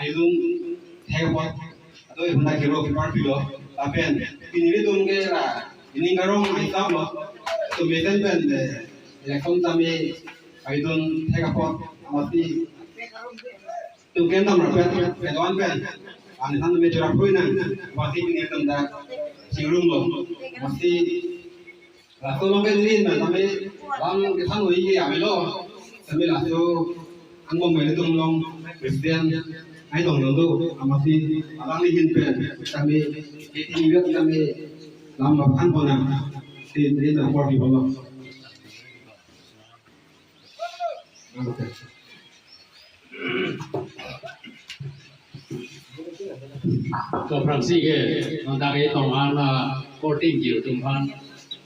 aidum thekwa atau hendak kiro kipar pilo apen ini dum ke la ini garong ai tap lo to meten ben election tami aidum thekwa mati tu ken tam rapet pedon pen ani tan me jora poi nang mati ini tam da singrum lo mati la to lo ken lin na tami bang ke thang oi ye amelo tami la to angom me tum long Christian ai dong dong tu amati abang lihin pen kami ini juga kami lama kan pernah di nomor di bawah. Ke fraksi ke dari tongan voting jiu tumpan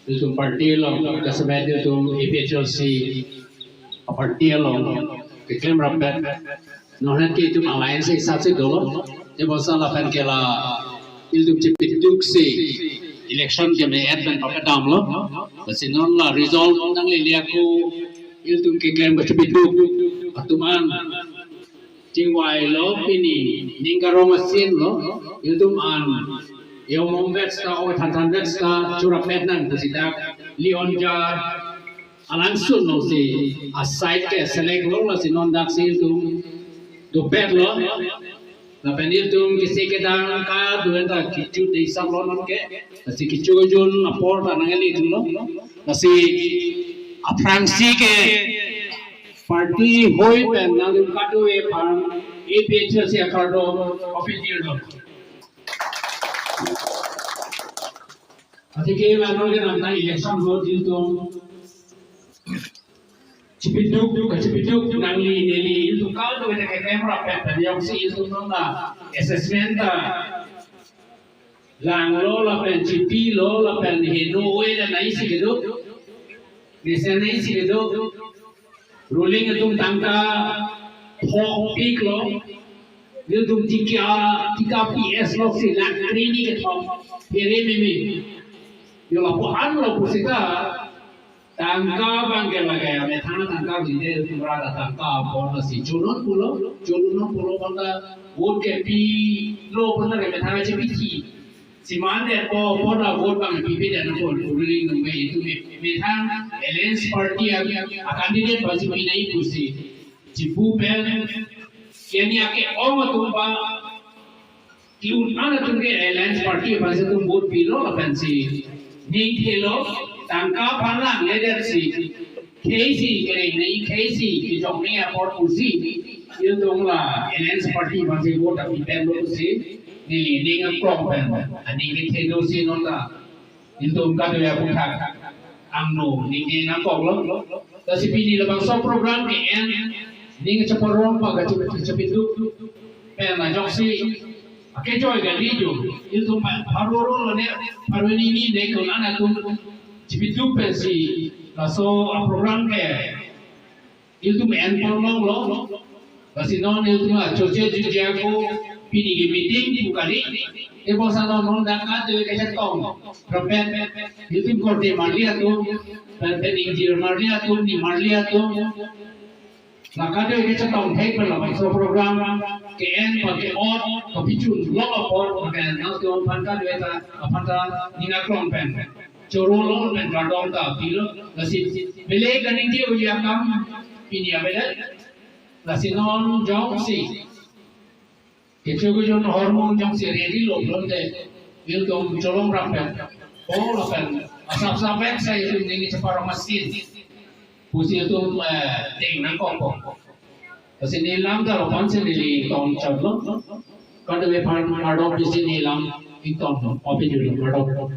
itu parti lo ke sebab itu EPHLC parti lo klaim rapat Nohon ke itu alliance हिसाब से दोनों ये बहुत सारा फैन के ला इल्तुम चिपिटुक से election के में एडमिन पकड़ डाम लो बस इन्हों ला result नंग ले लिया को इल्तुम के क्लेम चिपिटुक अतुमान चिंगवाई लो पिनी निंगारो मशीन लो इल्तुम आन यो मोमेंट्स का और थान वेट्स का चुरा पेट नंग बसिदा लियोन जार alangsun lo si aside ke select lo la si non dak si iल्तुम dompet lo, lapen itu kisi kita ka dua ta kicu di sablo non ke, kasi kicu jun apor tanang eli itu lo, kasi aprangsi ke parti hoi pen nang kadu e pan EPHLC akardo official lo. Kasi ke manol ke nang election vote itu Cipiduk nang li itu kau tu kita kamera pen yang si itu nona assessment ta lang lo la pen cipi lo la pen hinu we na nai si gitu desa nai si gitu ruling itu tangka hok pik lo dia tu tiga PS lo si lang ini ke thom pere mimi yo la pohan lo pusita tangka bangke lagi ya, metana tangka bide berada tangka pon si culun pulo bangka vote ke pi lo pun ada metana cepiti si mana pon vote bang pipi dan pon ruling numbe itu metana alliance party a candidate basi pinai kursi cipu pen kiani ake om tumba kiun mana tunge alliance party basi tum vote pilo lapan si ning kilo tangka palang leader si KC kere nei KC ki jong ni aport kursi il dong la alliance party basi vote api pen lo si ni ning krong pen ani ki theno si non la il dong ka de ya puthak angno ning ni na kong lo ta si pini labang so program ke en ning chaparon pa ga chapitu pen na jong si ake joy ga li jo il dong pa paroro lo ne paroni ni ne ko na tum Cipitu pensi, laso program ke, itu main polong lo, basi non itu mah cuci cuci aku pilih ke meeting bukan ni, bosan non dakat tu kerja tong, rapat itu korte marlia tu, rapat injil marlia tu, ni marlia tu, dakat tu kerja tong, hek berlaku so program ke en pakai on, tapi cun lo apor, pakai nasi on panta tu eta, panta ni nak long pen. Corolong dan gadong ta pilo lasi bele ganing dia uya kam pini abela lasi non jong si kecuali jon hormon jong si ready lo belum deh bil tom colong rapen oh rapen asap sapek saya itu ini separuh mesin pusi itu ding nang kongkong lasi nilam dah lopan sendiri tom cablo kalau we pan madok di sini nilam itu tom opi dulu madok